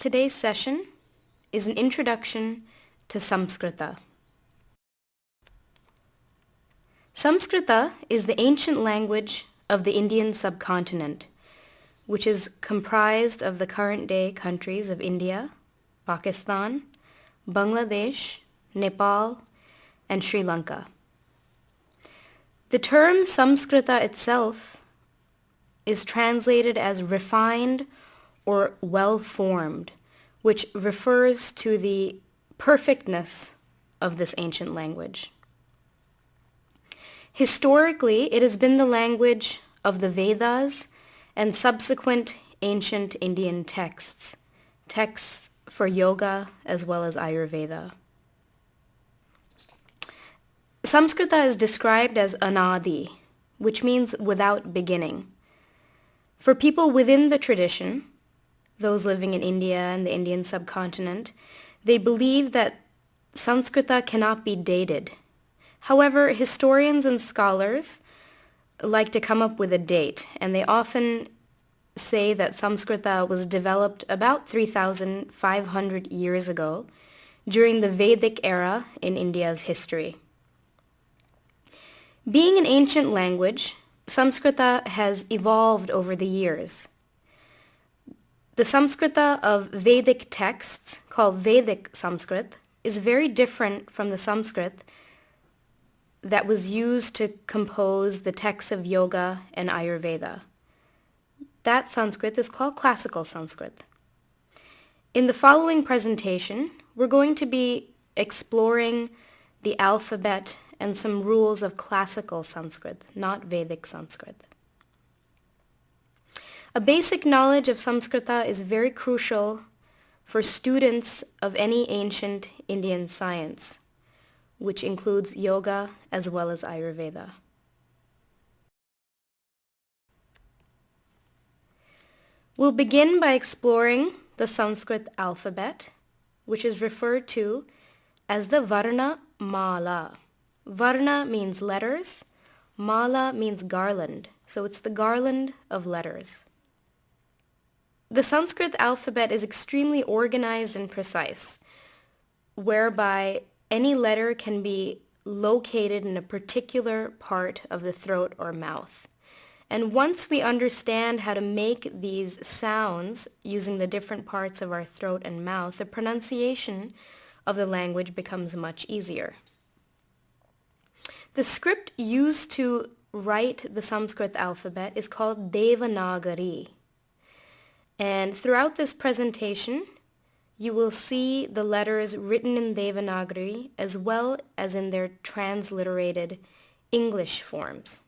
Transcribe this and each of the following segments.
Today's session is an introduction to Samskrta. Samskrta is the ancient language of the Indian subcontinent, which is comprised of the current-day countries of India, Pakistan, Bangladesh, Nepal, and Sri Lanka. The term Samskrta itself is translated as refined or well-formed, which refers to the perfectness of this ancient language. Historically, it has been the language of the Vedas and subsequent ancient Indian texts for yoga as well as Ayurveda. Samskrta is described as anadi, which means without beginning. For people within the tradition, those living in India and the Indian subcontinent, they believe that Samskrta cannot be dated. However, historians and scholars like to come up with a date, and they often say that Samskrta was developed about 3,500 years ago during the Vedic era in India's history. Being an ancient language, Samskrta has evolved over the years. The Samskrta of Vedic texts, called Vedic Sanskrit, is very different from the Sanskrit that was used to compose the texts of yoga and Ayurveda. That Sanskrit is called classical Sanskrit. In the following presentation, we're going to be exploring the alphabet and some rules of classical Sanskrit, not Vedic Sanskrit. A basic knowledge of Samskrta is very crucial for students of any ancient Indian science, which includes yoga as well as Ayurveda. We'll begin by exploring the Sanskrit alphabet, which is referred to as the Varna Mala. Varna means letters, Mala means garland, so it's the garland of letters. The Sanskrit alphabet is extremely organized and precise, whereby any letter can be located in a particular part of the throat or mouth. And once we understand how to make these sounds using the different parts of our throat and mouth, the pronunciation of the language becomes much easier. The script used to write the Sanskrit alphabet is called Devanagari. And throughout this presentation, you will see the letters written in Devanagari as well as in their transliterated English forms.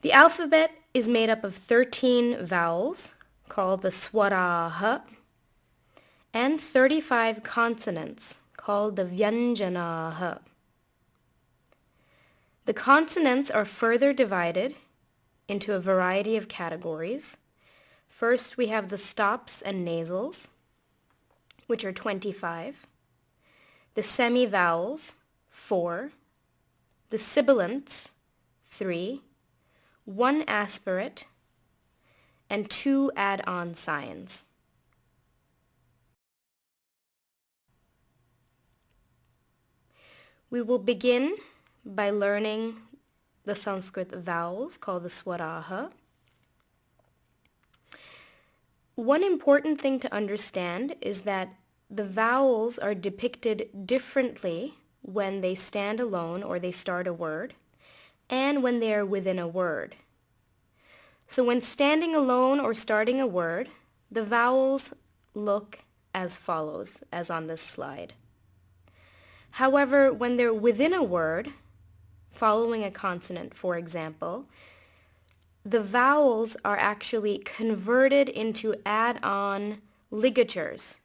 The alphabet is made up of 13 vowels, called the swaraha, and 35 consonants, called the vyanjanaha. The consonants are further divided into a variety of categories. First, we have the stops and nasals, which are 25, the semivowels, 4, the sibilants, 3, 1 aspirate, and 2 add-on signs. We will begin by learning the Sanskrit vowels, called the swaraha. One important thing to understand is that the vowels are depicted differently when they stand alone or they start a word, and when they are within a word. So when standing alone or starting a word, the vowels look as follows, as on this slide. However, when they're within a word, following a consonant, for example, the vowels are actually converted into add-on ligatures,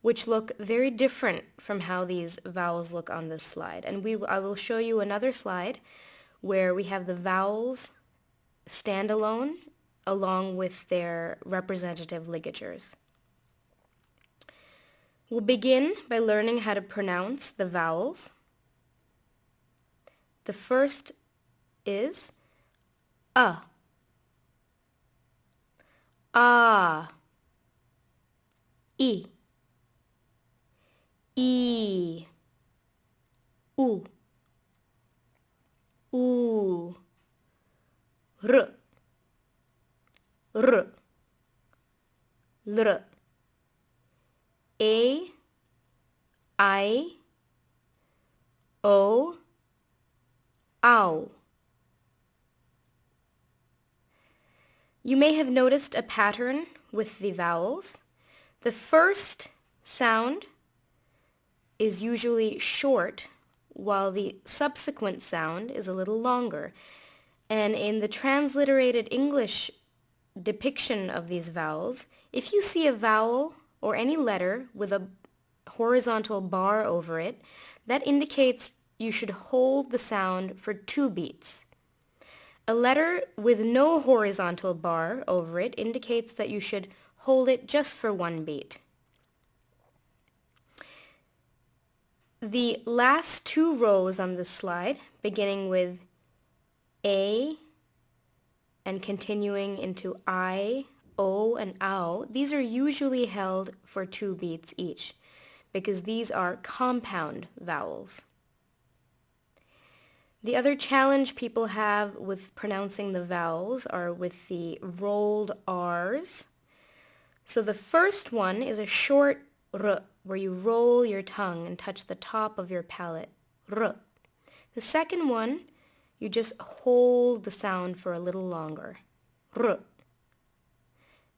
which look very different from how these vowels look on this slide. And I will show you another slide where we have the vowels stand alone along with their representative ligatures. We'll begin by learning how to pronounce the vowels. The first is a, ah, I, I, U, U, R, R, Lr, A, I, O, Ow. You may have noticed a pattern with the vowels. The first sound is usually short, while the subsequent sound is a little longer. And in the transliterated English depiction of these vowels, if you see a vowel or any letter with a horizontal bar over it, that indicates you should hold the sound for 2 beats. A letter with no horizontal bar over it indicates that you should hold it just for 1 beat. The last 2 rows on this slide, beginning with A and continuing into I, O, and Ow, these are usually held for 2 beats each, because these are compound vowels. The other challenge people have with pronouncing the vowels are with the rolled R's. So the first one is a short R, where you roll your tongue and touch the top of your palate. R. The second one, you just hold the sound for a little longer. R.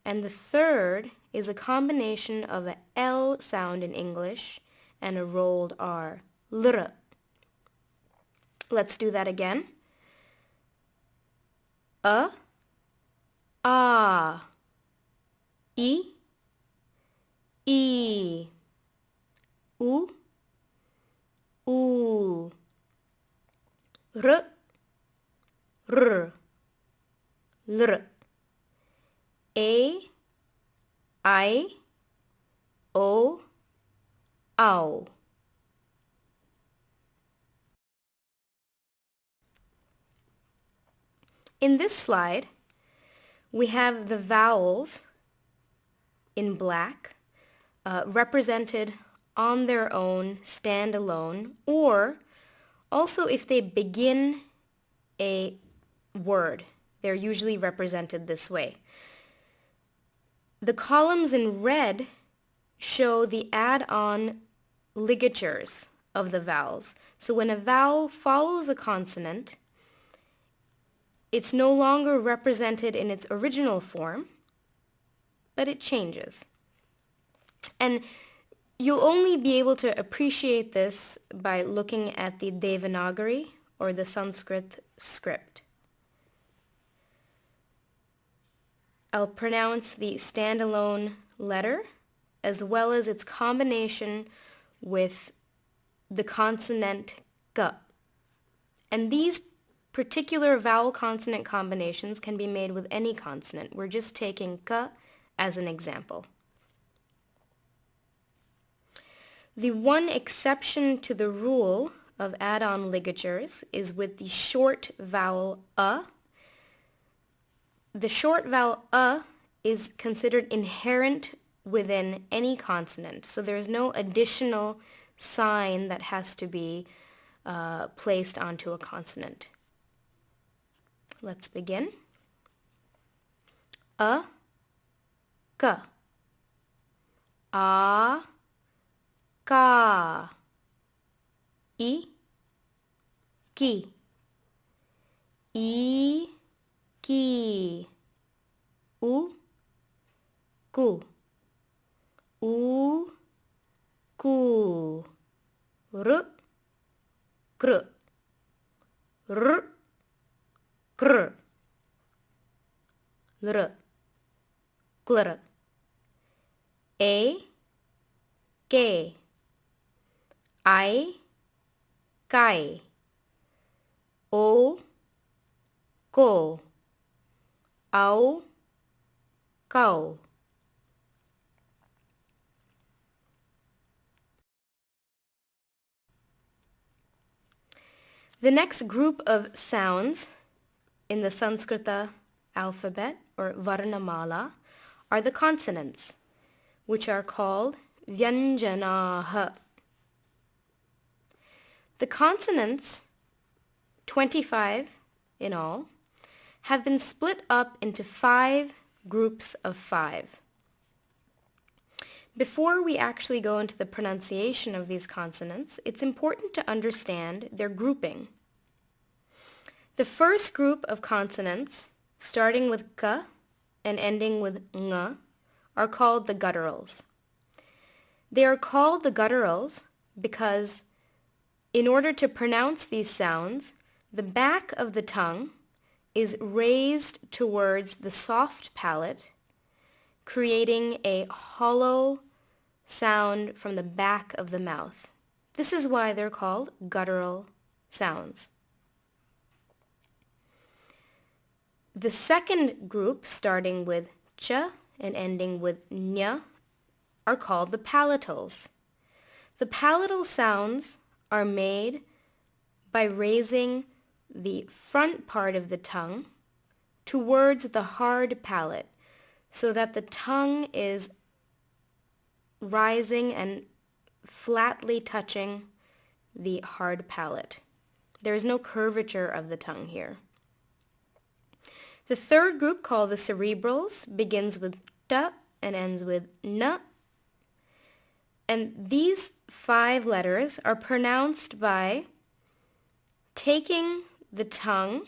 And the third is a combination of a L sound in English and a rolled R. Lr. Let's do that again. A, ah, I, u, r, r, lr, a, I, o, ow. In this slide, we have the vowels in black, represented on their own, stand alone, or also if they begin a word, they're usually represented this way. The columns in red show the add-on ligatures of the vowels. So when a vowel follows a consonant, it's no longer represented in its original form, but it changes. And you'll only be able to appreciate this by looking at the Devanagari, or the Sanskrit script. I'll pronounce the standalone letter as well as its combination with the consonant K. And these particular vowel consonant combinations can be made with any consonant. We're just taking K as an example. The one exception to the rule of add-on ligatures is with the short vowel A. The short vowel A is considered inherent within any consonant, so there's no additional sign that has to be placed onto a consonant. Let's begin. A, K. A, Ka. I, Ki. I, Ki. U, Ku. U, Ku. R, Kr. R, Kr. Lr, Klr. A, Ke. I, Kai. O, Ko. Au, Kau. The next group of sounds in the Sanskrit alphabet, or Varnamala, are the consonants. which are called vyanjanaha. The consonants, 25 in all, have been split up into 5 groups of 5. Before we actually go into the pronunciation of these consonants, it's important to understand their grouping. The first group of consonants, starting with k and ending with ng, are called the gutturals. They are called the gutturals because in order to pronounce these sounds, the back of the tongue is raised towards the soft palate, creating a hollow sound from the back of the mouth. This is why they're called guttural sounds. The second group, starting with ch and ending with nya, are called the palatals. The palatal sounds are made by raising the front part of the tongue towards the hard palate so that the tongue is rising and flatly touching the hard palate. There is no curvature of the tongue here. The third group, called the cerebrals, begins with ta and ends with na. And these 5 letters are pronounced by taking the tongue,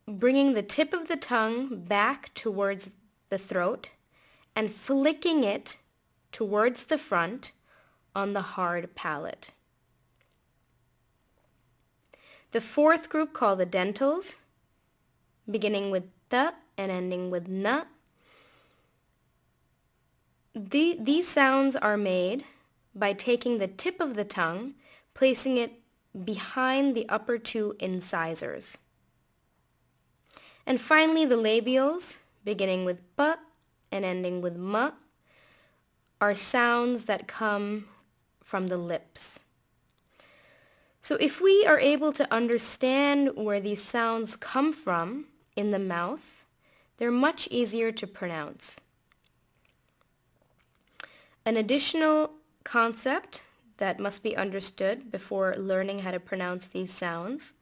bringing the tip of the tongue back towards the throat, and flicking it towards the front on the hard palate. The fourth group, called the dentals, beginning with ta and ending with na. These sounds are made by taking the tip of the tongue, placing it behind the upper 2 incisors. And finally, the labials, beginning with pa and ending with ma, are sounds that come from the lips. So if we are able to understand where these sounds come from in the mouth, they're much easier to pronounce. An additional concept that must be understood before learning how to pronounce these sounds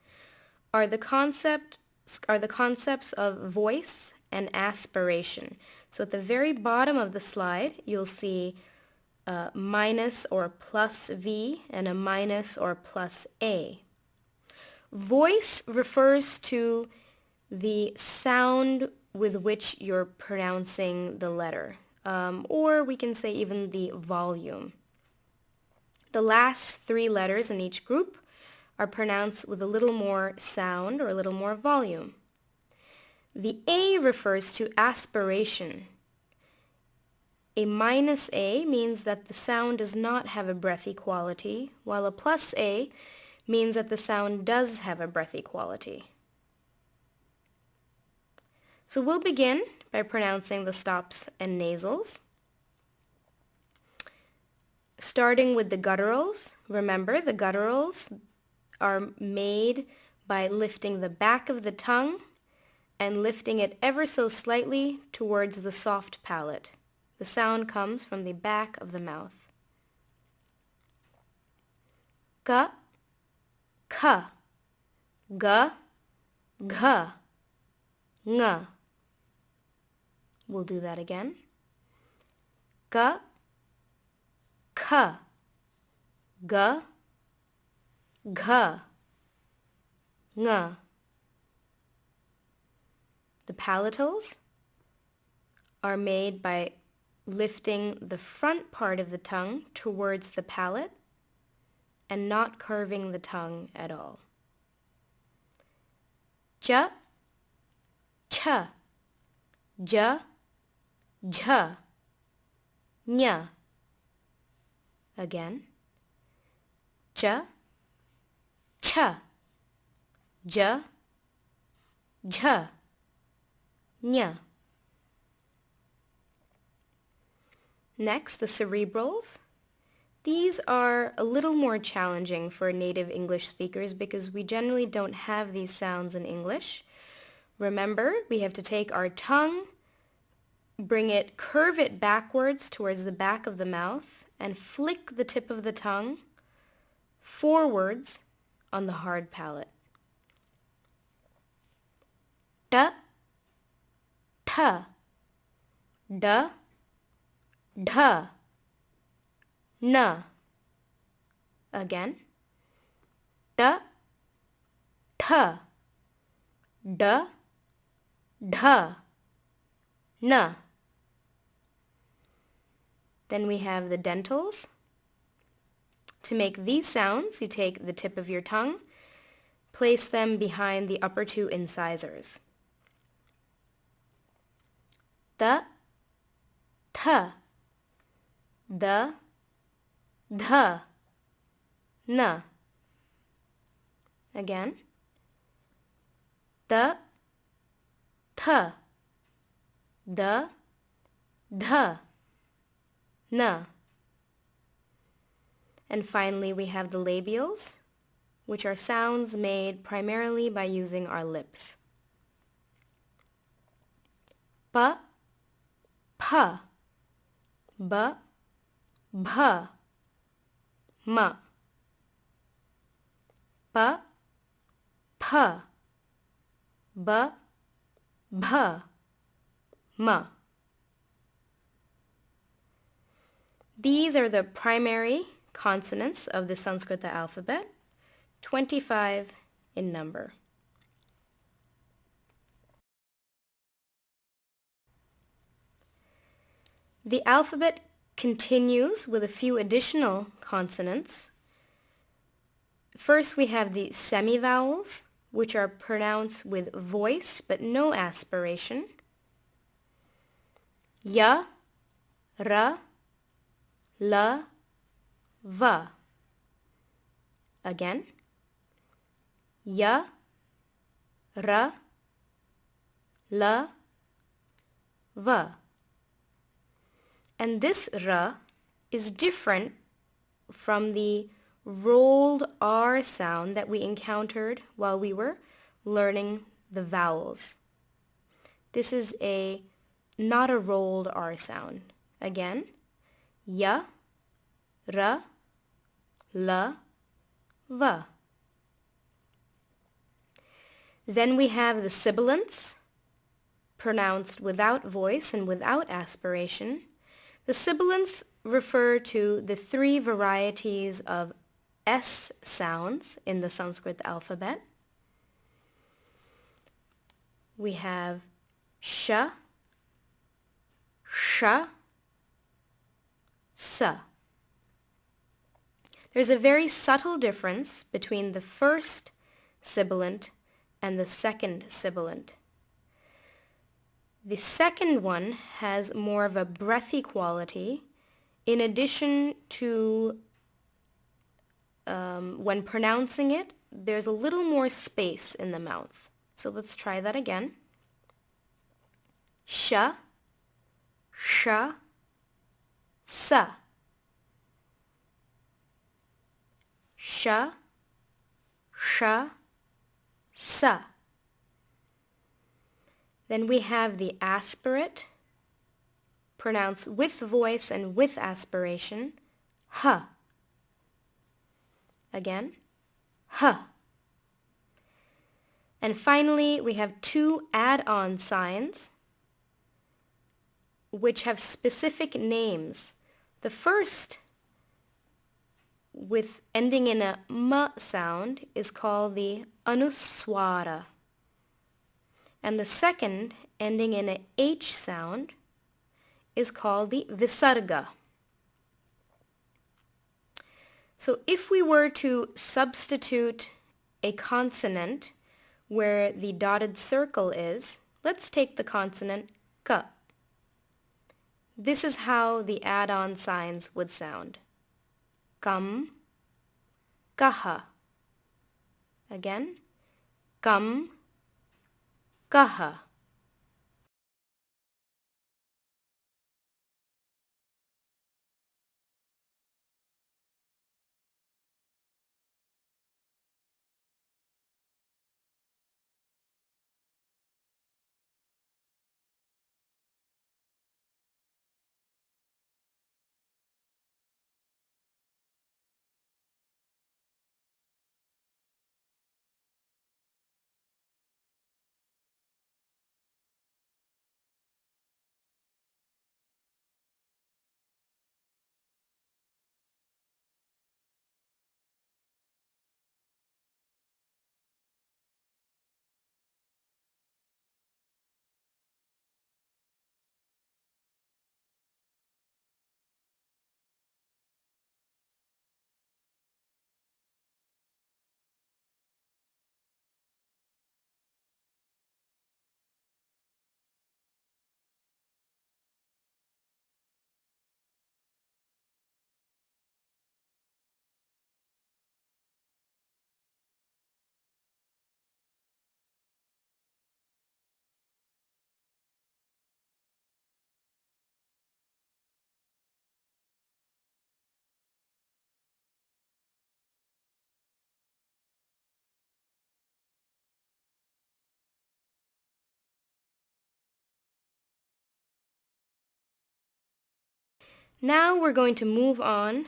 are the concepts of voice and aspiration. So at the very bottom of the slide, you'll see a minus or plus V and a minus or plus A. Voice refers to the sound with which you're pronouncing the letter, or we can say even the volume. The last 3 letters in each group are pronounced with a little more sound or a little more volume. The A refers to aspiration. A minus A means that the sound does not have a breathy quality, while a plus A means that the sound does have a breathy quality. So we'll begin by pronouncing the stops and nasals. Starting with the gutturals. Remember, the gutturals are made by lifting the back of the tongue and lifting it ever so slightly towards the soft palate. The sound comes from the back of the mouth. Ka, ka, ga, gha, nga. We'll do that again. Ka, ka, ga, gha, nga. The palatals are made by lifting the front part of the tongue towards the palate and not curving the tongue at all. Ja, cha, ja, jha, nya. Again. Ja, cha, ja, jha, nya. Next, the cerebrals. These are a little more challenging for native English speakers because we generally don't have these sounds in English. Remember, we have to take our tongue curve it backwards towards the back of the mouth and flick the tip of the tongue forwards on the hard palate. Da, ta, da, dha, na. Again. Da, ta, da, dha, na. Then we have the dentals. To make these sounds, you take the tip of your tongue, place them behind the upper two incisors. Da, ta, da, dha, na. Again. Da, ta, da, dha, na. And finally, we have the labials, which are sounds made primarily by using our lips. Pa, pa, ba, bha, ma. Pa, pa, ba, bha, ma. These are the primary consonants of the Sanskrit alphabet, 25 in number. The alphabet continues with a few additional consonants. First, we have the semivowels, which are pronounced with voice but no aspiration. Ya, ra, la, va. Again. Ya, ra, la, va. And this ra is different from the rolled R sound that we encountered while we were learning the vowels. This is not a rolled R sound. Again, ya, ra, la, va. Then we have the sibilants, pronounced without voice and without aspiration. The sibilants refer to the three varieties of S sounds in the Sanskrit alphabet. We have sha, sha, sa. There's a very subtle difference between the first sibilant and the second sibilant. The second one has more of a breathy quality, in addition to when pronouncing it, there's a little more space in the mouth. So let's try that again. Sha, sha, sa. Sha, sha, sa. Then we have the aspirate, pronounced with voice and with aspiration, ha. Again, ha. And finally, we have two add-on signs which have specific names. The first, with ending in a ma sound, is called the anuswara. And the second, ending in a H sound, is called the visarga. So if we were to substitute a consonant where the dotted circle is, let's take the consonant ka. This is how the add-on signs would sound. Kam, kaha. Again, kam, kaha. Now we're going to move on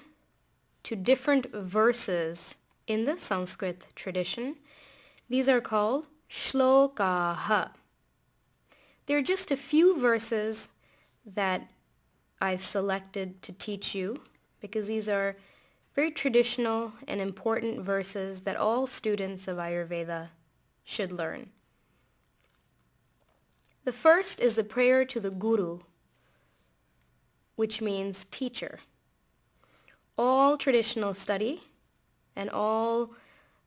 to different verses in the Sanskrit tradition. These are called shlokas. There are just a few verses that I've selected to teach you because these are very traditional and important verses that all students of Ayurveda should learn. The first is the prayer to the Guru, which means teacher. All traditional study and all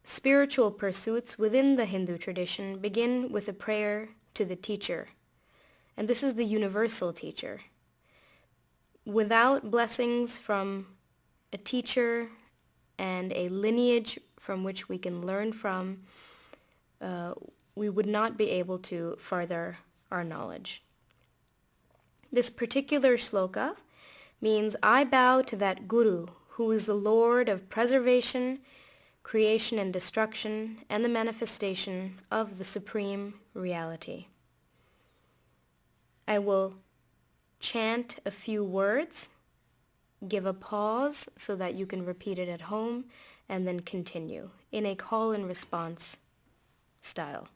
spiritual pursuits within the Hindu tradition begin with a prayer to the teacher. And this is the universal teacher. Without blessings from a teacher and a lineage from which we can learn from, we would not be able to further our knowledge. This particular shloka means I bow to that Guru who is the Lord of preservation, creation and destruction, and the manifestation of the supreme reality. I will chant a few words, give a pause so that you can repeat it at home, and then continue in a call and response style.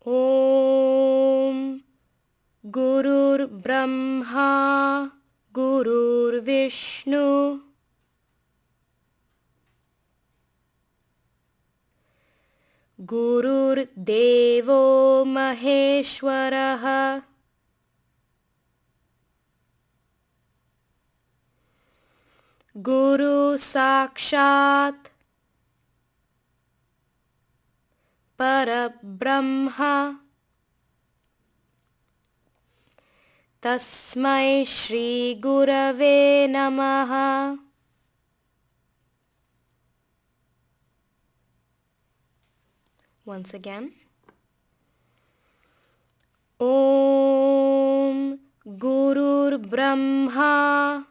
Om Gurur Brahma Gurur Vishnu Gurur Devo Maheshwaraha Guru Sakshat Parabrahma Tasmai Shri Gurave Namaha. Once again. Om Gurur Brahma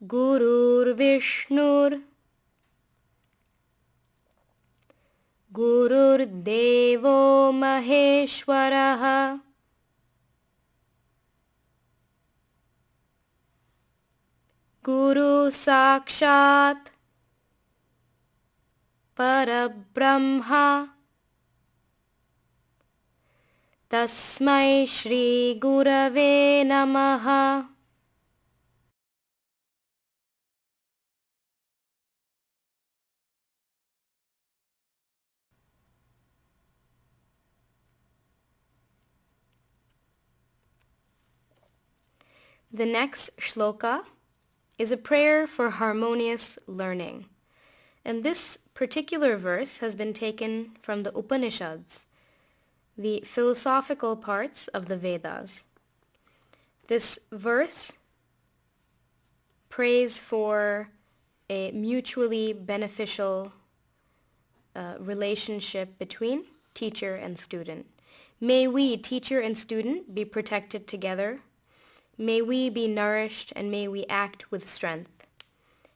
Gurur Vishnur Gurur Devo Maheshwaraha Guru Sakshat Parabrahma Tasmai Shri Gurave Namaha. The next shloka is a prayer for harmonious learning. And this particular verse has been taken from the Upanishads, the philosophical parts of the Vedas. This verse prays for a mutually beneficial relationship between teacher and student. May we, teacher and student, be protected together. May we be nourished and may we act with strength.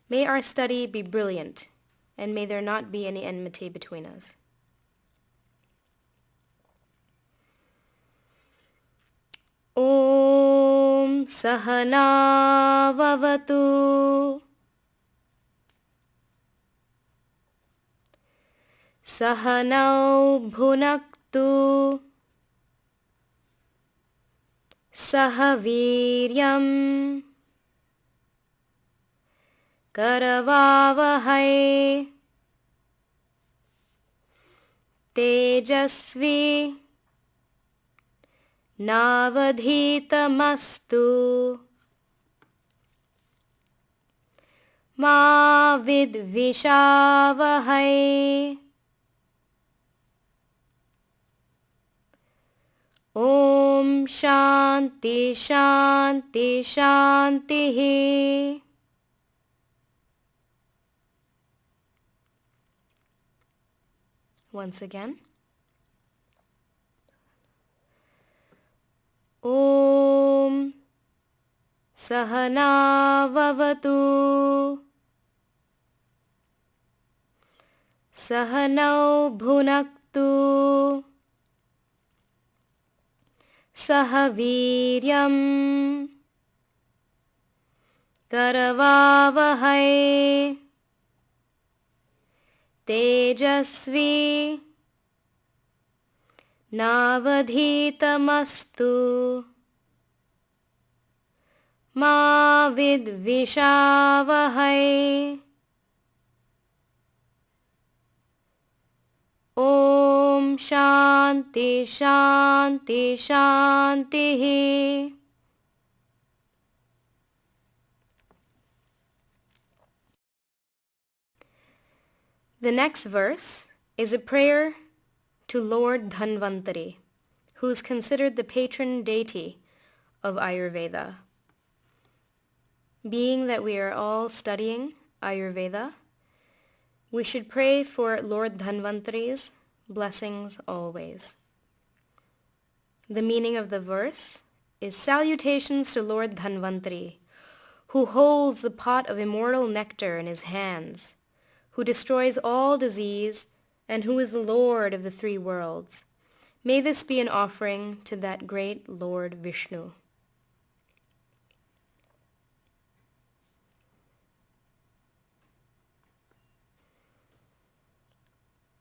May our study be brilliant and may there not be any enmity between us. Om Sahana Vavatu Sahanau Bhunaktu Sahaviryam Karavavahai Tejasvi Navadhitamastu Ma Vidvishavahai Om Shanti Shanti Shanti. Once again. Om Sahana Vavatu Sahanau bhunaktu Sahaviryam Karavavahai Tejasvi Navadhitamastu Ma vidvishavahai Om Shanti Shanti Shanti. The next verse is a prayer to Lord Dhanvantari, who is considered the patron deity of Ayurveda. Being that we are all studying Ayurveda, we should pray for Lord Dhanvantari's blessings always. The meaning of the verse is salutations to Lord Dhanvantari, who holds the pot of immortal nectar in his hands, who destroys all disease, and who is the Lord of the three worlds. May this be an offering to that great Lord Vishnu.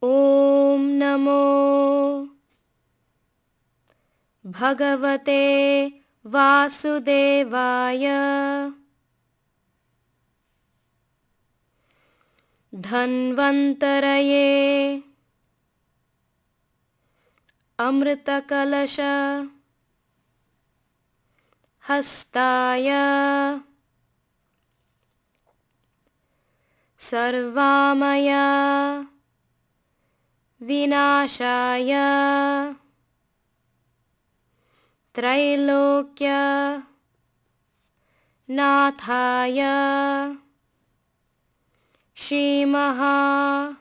Om Namo Bhagavate Vasudevaya Dhanvantaraye Amrita-kalasha Hastaya Sarvamaya Vinashaya Trailokya Nathaya Shrimaha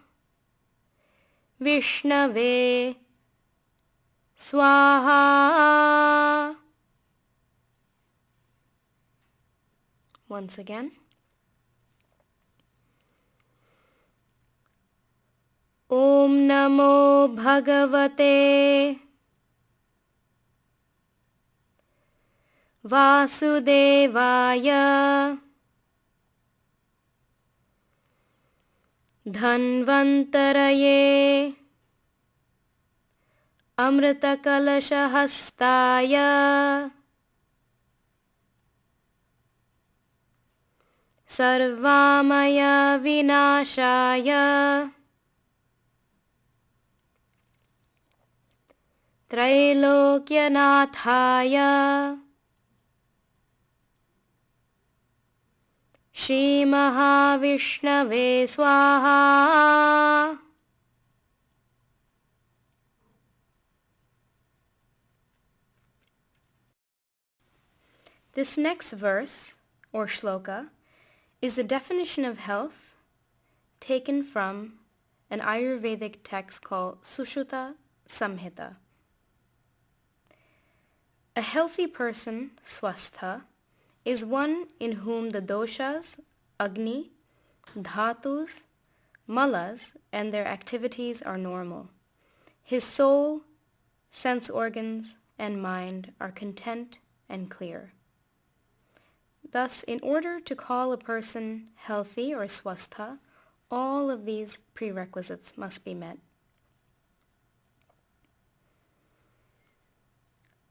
Vishnave Swaha. Once again. Om Namo Bhagavate Vasudevaya Dhanvantaraye Amrita-kalasha Hastaya Sarvamaya Vinashaya Trailokya-nathaya Shri Mahavishnave Swaha. This next verse, or shloka, is the definition of health taken from an Ayurvedic text called Sushruta Samhita. A healthy person, swastha, is one in whom the doshas, agni, dhatus, malas, and their activities are normal. His soul, sense organs, and mind are content and clear. Thus, in order to call a person healthy or swastha, all of these prerequisites must be met.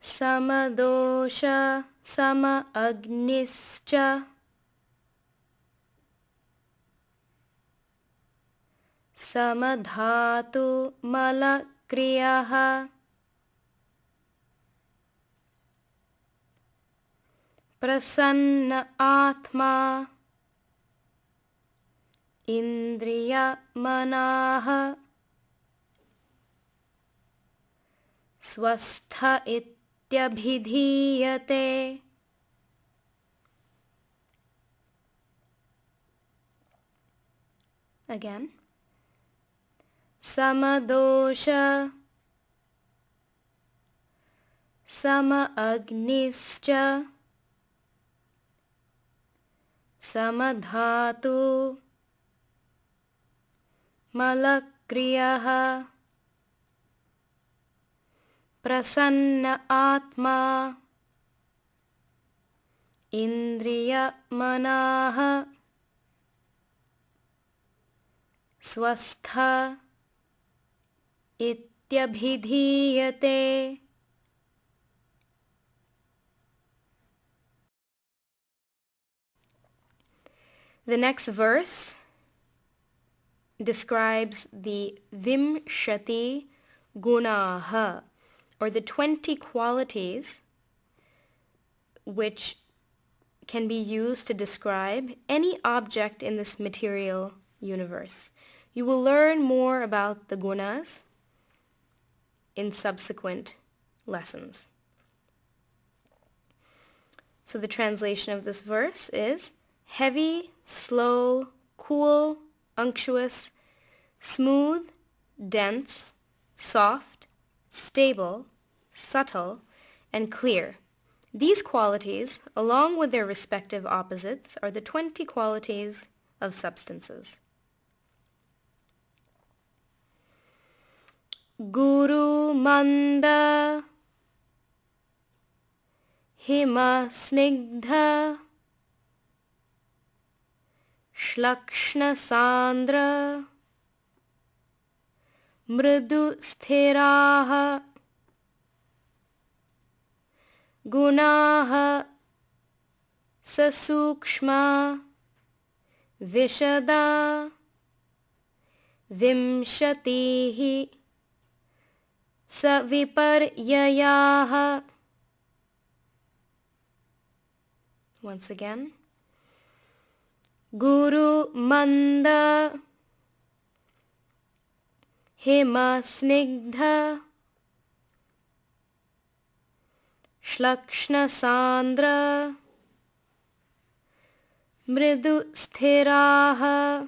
Samadosha sama agnischa samadhatu malakriyaha prasanna atma indriya manaha swastha ityabhidhiyate. Again. Samadosha sama agnischa samadhatu malakriyaha Kriyah, prasanna atma, indriya manah, swastha ityabhidhiyate. The next verse describes the vimshati gunaha, or the 20 qualities which can be used to describe any object in this material universe. You will learn more about the gunas in subsequent lessons. So the translation of this verse is heavy, slow, cool, unctuous, smooth, dense, soft, stable, subtle, and clear. These qualities, along with their respective opposites, are the 20 qualities of substances. Guru manda, hima snigdha, shlakshna sandra, mridu sthiraha, gunaha sasukshma, vishada, vimshatihi, saviparyayaha. Once again. Guru manda, hima snigdha, shlakshna sandra, mridu sthiraha,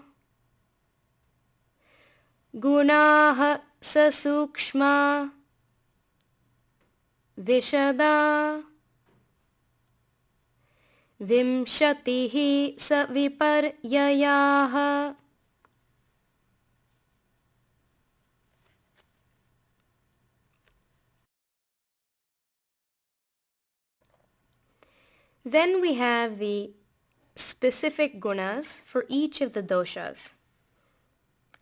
gunaha sasukshma, vishada, vimshatihi saviparyayaha. Then we have the specific gunas for each of the doshas.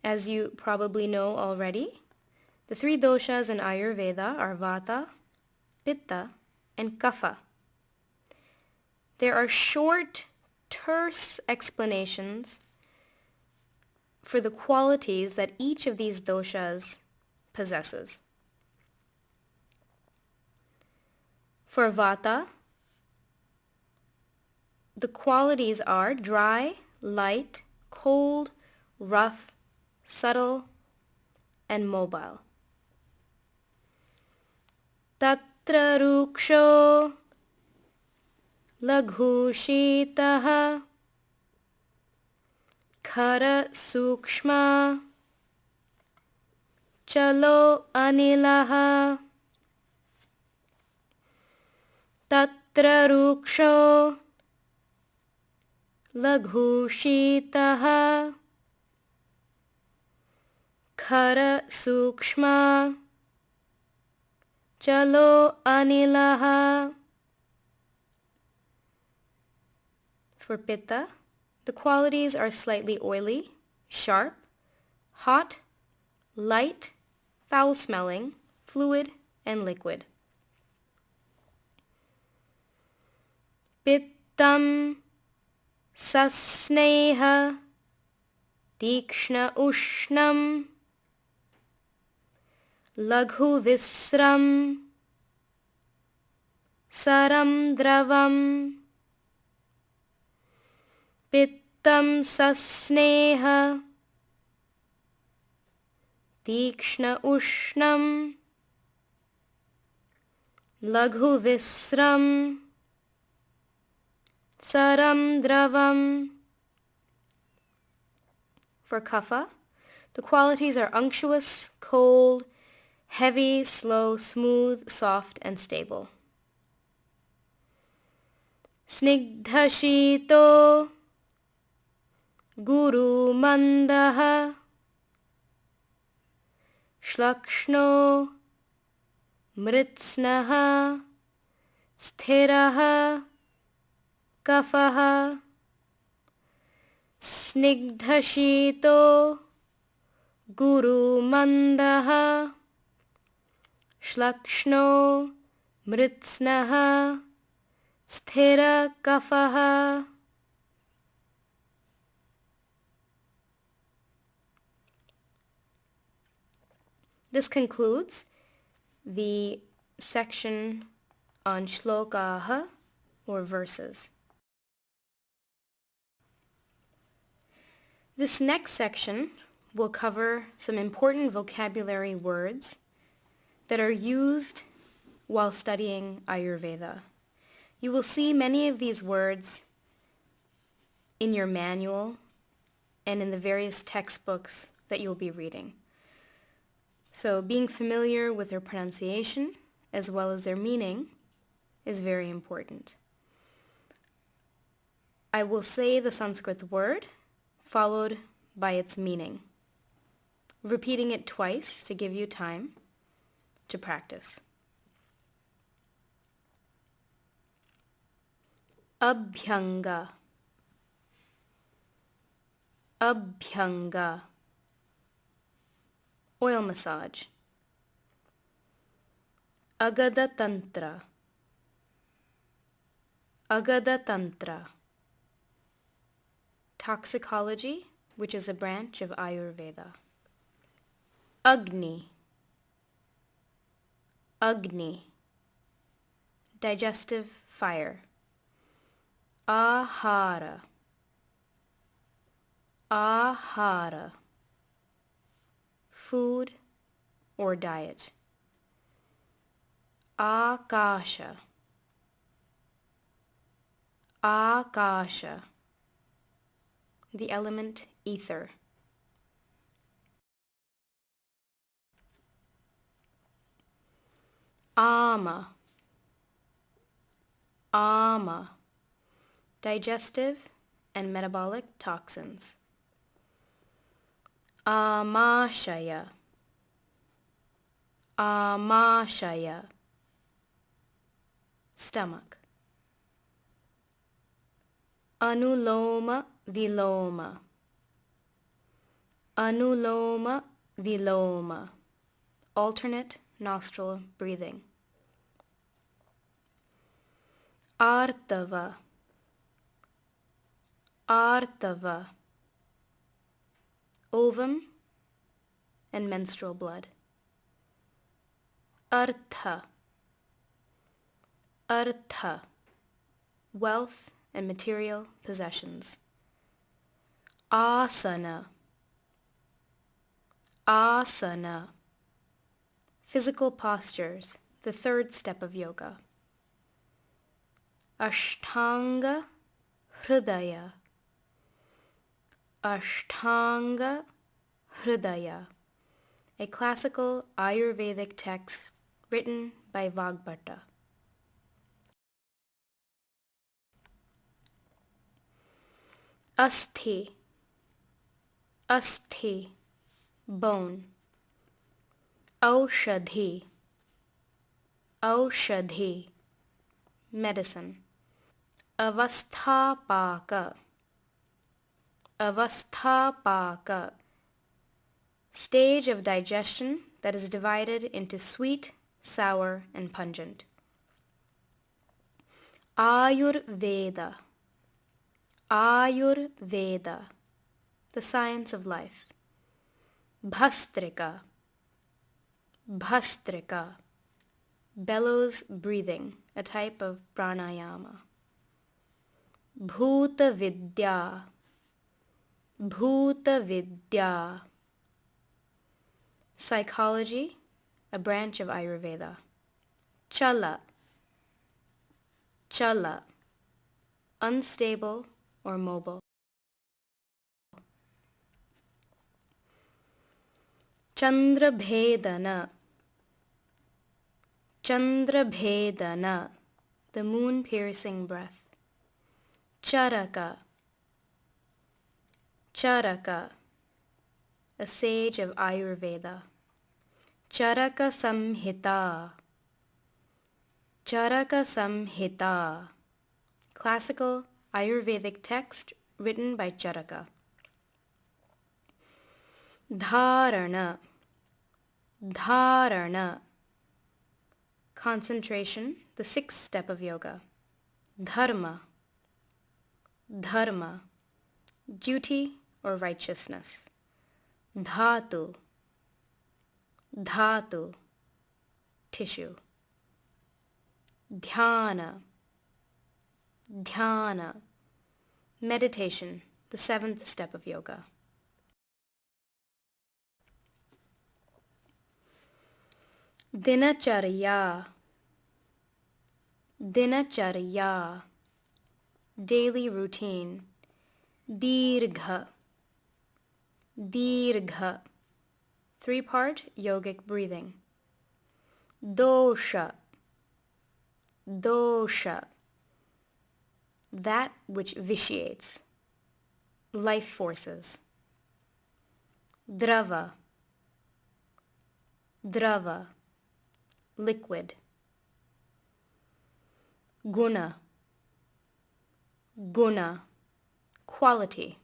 As you probably know already, the 3 doshas in Ayurveda are Vata, Pitta, and Kapha. There are short, terse explanations for the qualities that each of these doshas possesses. For Vata, the qualities are dry, light, cold, rough, subtle, and mobile. Tatra ruksho laghu shitaha khara sukshma chalo anilaha. Tatra ruksho laghu shitaha khara sukshma chalo anilaha. For Pitta, the qualities are slightly oily, sharp, hot, light, foul-smelling, fluid, and liquid. Pittam sasneha tikshna ushnam laghu visram saram dravam. Pittam sasneha tikshna ushnam laghu visram saram dravam. For Kapha, the qualities are unctuous, cold, heavy, slow, smooth, soft, and stable. Snigdhashito guru mandaha shlakshno mritsnaha sthiraha kafaha snigdhashito guru mandaha shlakshno mritsnaha sthira kafaha. This concludes the section on shlokaha, or verses. This next section will cover some important vocabulary words that are used while studying Ayurveda. You will see many of these words in your manual and in the various textbooks that you'll be reading. So being familiar with their pronunciation as well as their meaning is very important. I will say the Sanskrit word followed by its meaning, repeating it twice to give you time to practice. Abhyanga, abhyanga, oil massage. Agada tantra, agada tantra, toxicology, which is a branch of Ayurveda. Agni, agni, digestive fire. Ahara, ahara, food or diet. Akasha, akasha, the element ether. Ama, ama, digestive and metabolic toxins. Amashaya, amashaya, stomach. Anuloma viloma, anuloma viloma, alternate nostril breathing. Artava, artava, ovum and menstrual blood. Artha, artha, wealth and material possessions. Asana, asana, physical postures, the third step of yoga. Ashtanga hridaya, Ashtanga hridaya, a classical Ayurvedic text written by Vagbhata. Asthi, asthi, bone. Aushadhi, aushadhi, medicine. Avasthapaka, avasthapaka, stage of digestion that is divided into sweet, sour, and pungent. Ayurveda, Ayurveda, the science of life. Bhastrika, Bhastrika, bellows breathing, a type of pranayama. Bhuta Vidya, Bhuta Vidya, psychology, a branch of Ayurveda. Chala, Chala, unstable or mobile. Chandrabhedana, Chandrabhedana, the moon-piercing breath. Charaka, Charaka, a sage of Ayurveda. Charaka Samhita. Charaka Samhita. Classical Ayurvedic text written by Charaka. Dharana. Dharana. Concentration, the sixth step of yoga. Dharma. Dharma. Duty or righteousness. Dhatu. Dhatu. Tissue. Dhyana. Dhyana. Meditation, the seventh step of yoga. Dinacharya. Dinacharya. Daily routine. Dirgha. Dirgha. Three-part yogic breathing. Dosha. Dosha. That which vitiates. Life forces. Drava. Drava. Liquid. Guna. Guna. Quality.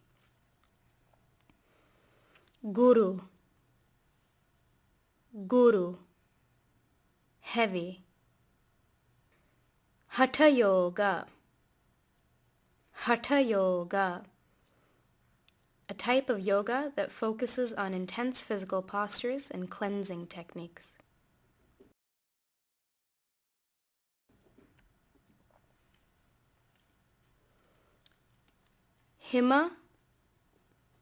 Guru. Guru. Heavy. Hatha yoga. Hatha yoga. A type of yoga that focuses on intense physical postures and cleansing techniques. Hima,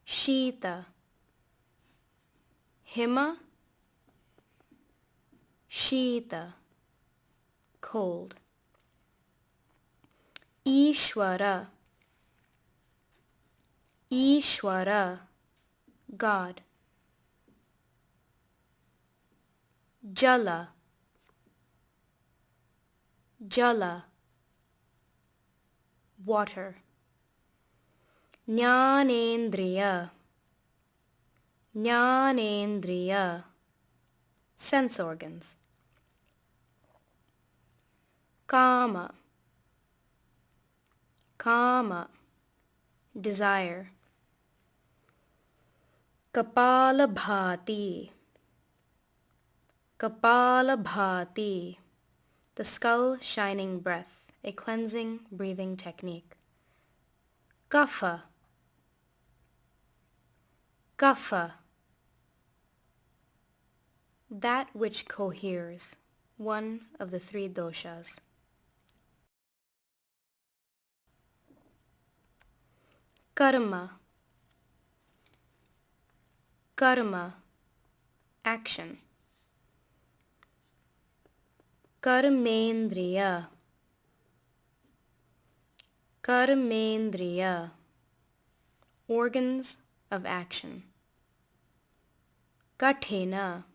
Shita. Hima, Shita. Cold. Ishwara. Ishwara. God. Jala. Jala. Water. Jnanendriya. Jnanendriya. Sense organs. Kama. Kama. Desire. Kapalabhati. Kapalabhati. The skull shining breath, a cleansing breathing technique. Kapha. Kapha. That which coheres, one of the three doshas. Karma. Karma. Action. Karmendriya. Karmendriya. Organs of action. Kathena.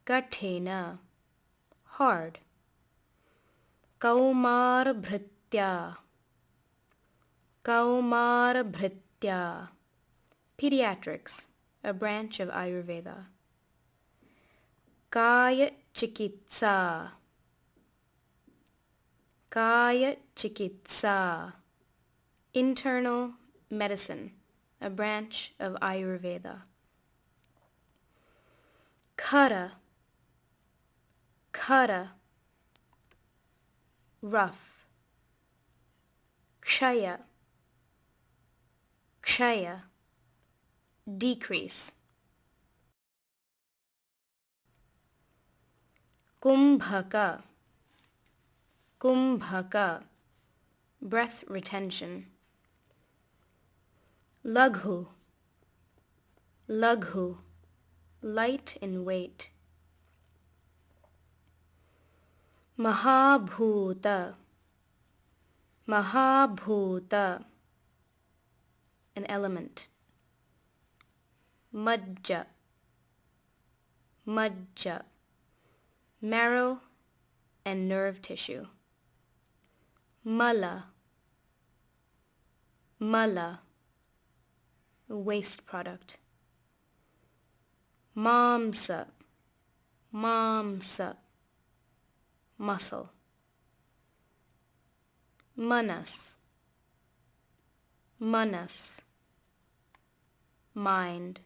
Kathena. Hard. Kaumarbhritya. Kaumarbhritya. Pediatrics, a branch of Ayurveda. Kaya chikitsa. Kaya chikitsa. Internal medicine, a branch of Ayurveda. Khara. Khara. Rough. Kshaya. Kshaya. Decrease. Kumbhaka. Kumbhaka. Breath retention. Laghu. Laghu. Light in weight. Mahabhuta. Mahabhuta. An element. Majja. Majja. Marrow and nerve tissue. Mala. Mala. A waste product. Mamsa. Mamsa, muscle. Manas, manas, mind.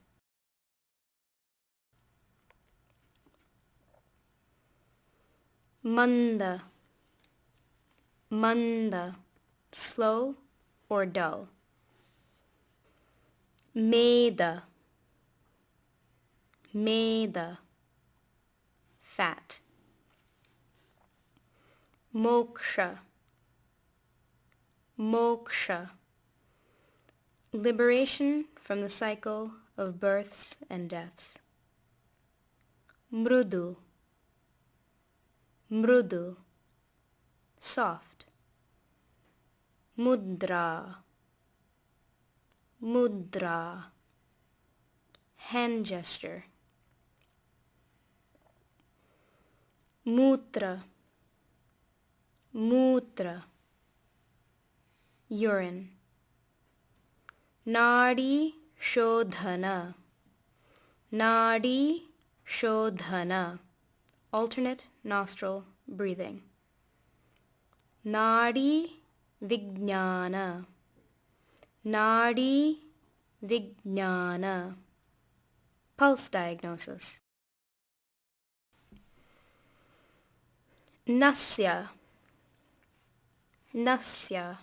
Manda, manda, slow or dull. Meda, meda, fat. Moksha, moksha, liberation from the cycle of births and deaths. Mrudu, mrudu, soft. Mudra, mudra, hand gesture. Mutra, mutra, urine. Nadi shodhana, nadi shodhana, alternate nostril breathing. Nadi vijnana, nadi vijnana, pulse diagnosis. Nasya, nasya,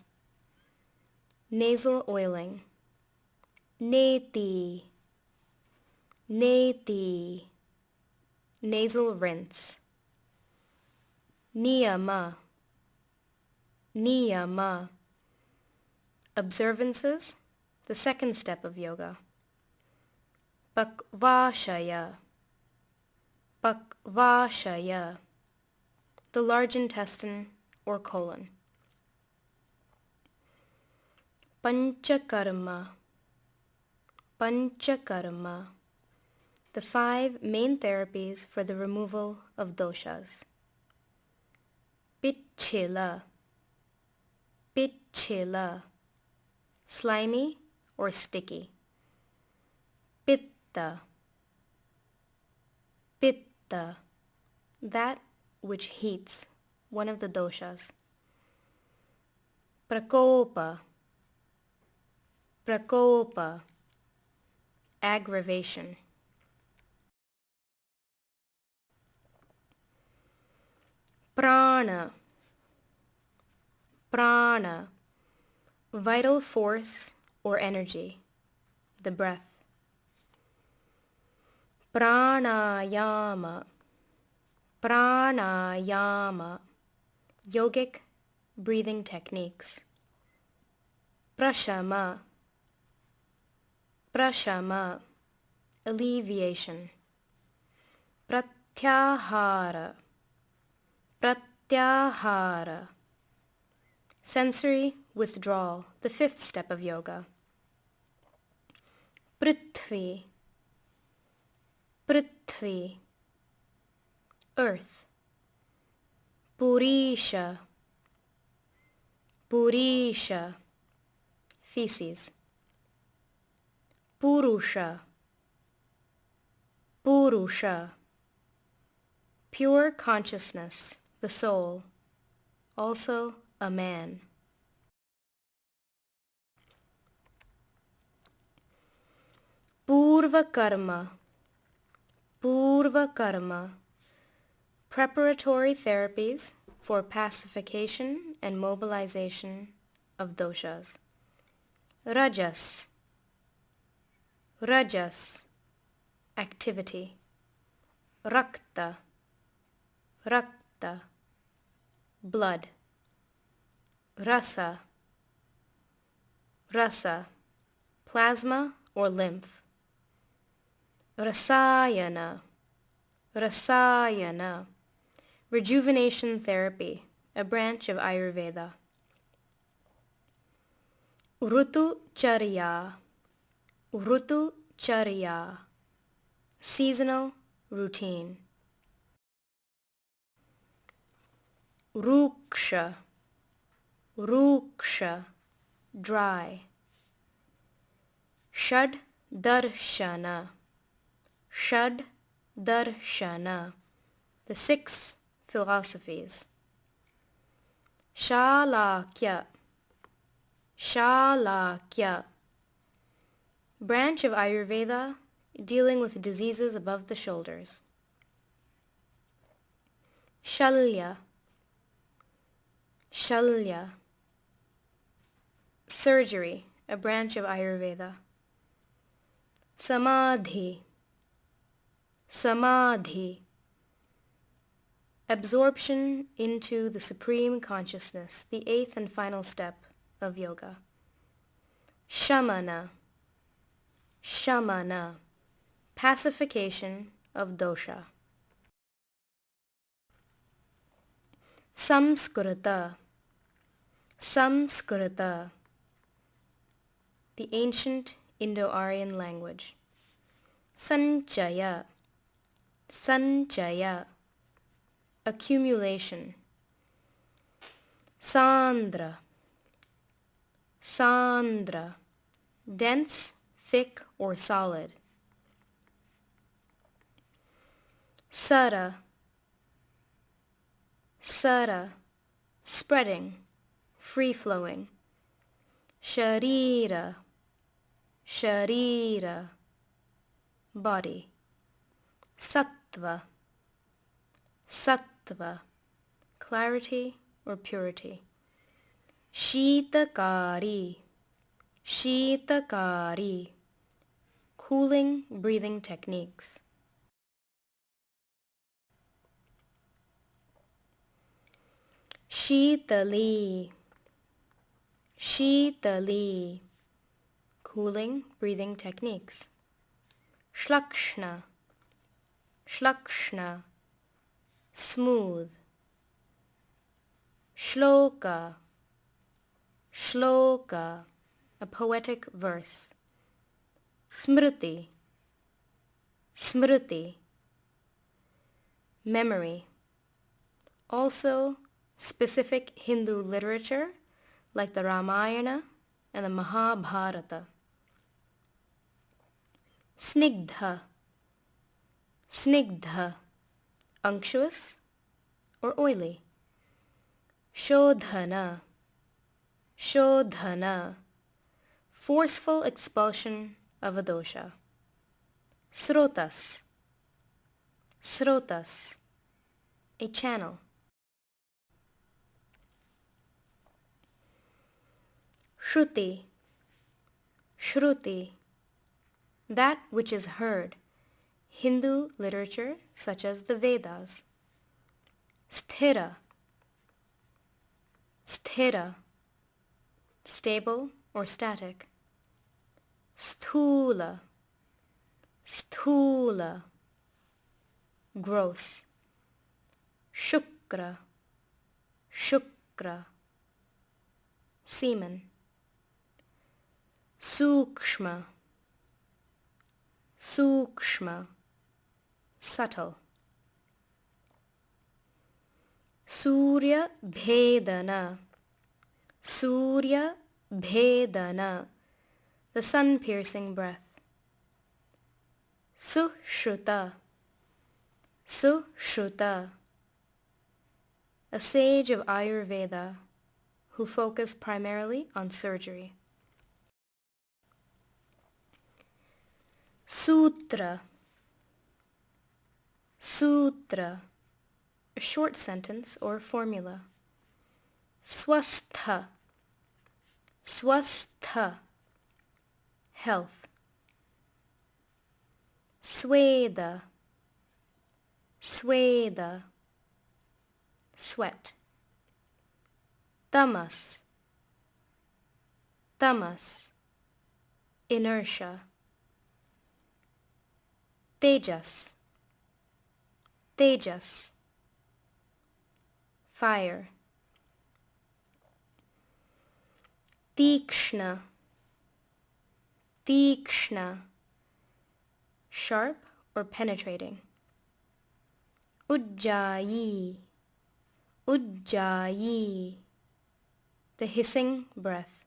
nasal oiling. Neti, neti, nasal rinse. Niyama, niyama, observances, the second step of yoga. Pakvashaya, pakvashaya, the large intestine or colon. Panchakarma, panchakarma, the 5 main therapies for the removal of doshas. Pichila, pichila, slimy or sticky. Pitta, pitta, that which heats, one of the doshas. Prakopa, prakopa, aggravation. Prana, prana, vital force or energy, the breath. Pranayama, pranayama, yogic breathing techniques. Prashama, prashama, alleviation. Pratyahara, pratyahara, sensory withdrawal, the 5th step of yoga. Prithvi, prithvi, earth. Purisha, purisha, feces. Purusha, purusha, pure consciousness, the soul, also a man. Purva karma, purva karma, preparatory therapies for pacification and mobilization of doshas. Rajas, rajas, activity. Rakta, rakta, blood. Rasa, rasa, plasma or lymph. Rasayana, rasayana, rejuvenation therapy, a branch of Ayurveda. Rutu charya, rutu charya, seasonal routine. Ruksha, ruksha, dry. Shad darshana, shad darshana, The 6 philosophies. Shalakya. Shalakya. Branch of Ayurveda dealing with diseases above the shoulders. Shalya. Shalya. Surgery, a branch of Ayurveda. Samadhi. Samadhi. Absorption into the supreme consciousness, the 8th and final step of yoga. Shamana. Shamana. Pacification of dosha. Samskrta. Samskrta. The ancient Indo-Aryan language. Sanchaya. Sanchaya. Accumulation. Sandra. Sandra. Dense, thick, or solid. Sara. Sara. Spreading, free-flowing. Sharira. Sharira. Body. Sattva. Sattva. Clarity or purity. Shitakari. Shitakari. Cooling breathing techniques. Shitali. Shitali. Cooling breathing techniques. Shlakshna. Shlakshna. Smooth. Shloka. Shloka. A poetic verse. Smriti. Smriti. Memory. Also, specific Hindu literature like the Ramayana and the Mahabharata. Snigdha. Snigdha. Unctuous or oily. Shodhana. Shodhana. Forceful expulsion of a dosha. Srotas. Srotas. A channel. Shruti. Shruti. That which is heard. Hindu literature such as the Vedas. Sthira. Sthira. Stable or static. Sthula. Sthula. Gross. Shukra. Shukra. Semen. Sukshma. Sukshma. Subtle. Surya Bhedana. Surya Bhedana. The sun-piercing breath. Sushruta. Sushruta. A sage of Ayurveda who focused primarily on surgery. Sutra. Sutra. A short sentence or formula. Swastha. Swastha. Health. Sweda. Sweda. Sweat. Tamas. Tamas. Inertia. Tejas. Tejas. Fire. Tikshna. Tikshna. Sharp or penetrating. Ujjayi. Ujjayi. The hissing breath.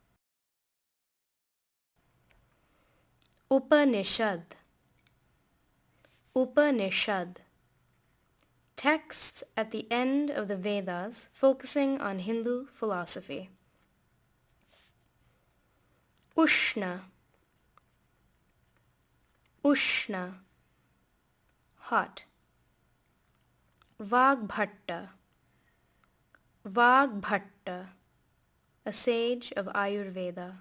Upanishad. Upanishad. Texts at the end of the Vedas focusing on Hindu philosophy. Ushna, Ushna, hot. Vagbhatta, Vagbhatta, a sage of Ayurveda.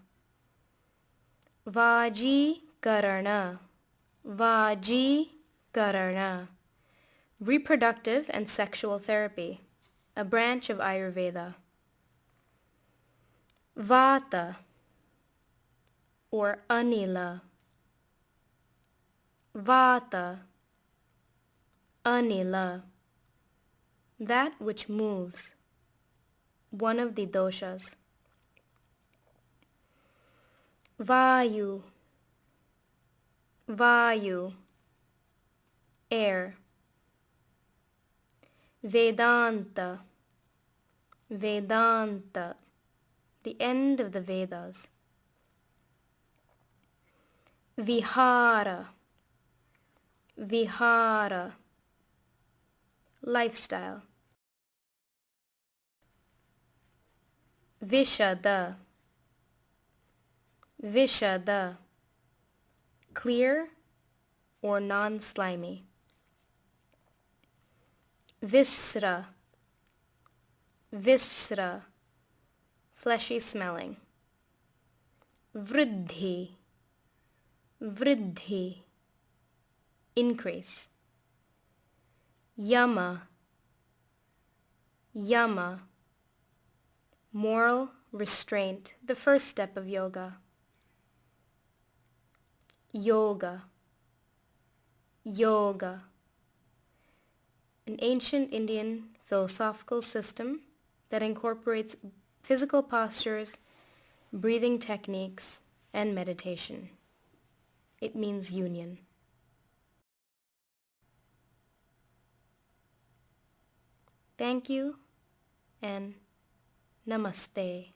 Vajikarana, Vajikarana, reproductive and sexual therapy, a branch of Ayurveda. Vata, or Anila, Vata, Anila, that which moves, one of the doshas. Vayu, Vayu, air. Vedanta, Vedanta, the end of the Vedas. Vihara, Vihara, lifestyle. Vishada, Vishada, clear or non-slimy. Visra, Visra, fleshy smelling. Vriddhi, Vriddhi, increase. Yama, Yama, moral restraint, the first step of yoga. Yoga, Yoga, an ancient Indian philosophical system that incorporates physical postures, breathing techniques, and meditation. It means union. Thank you and namaste.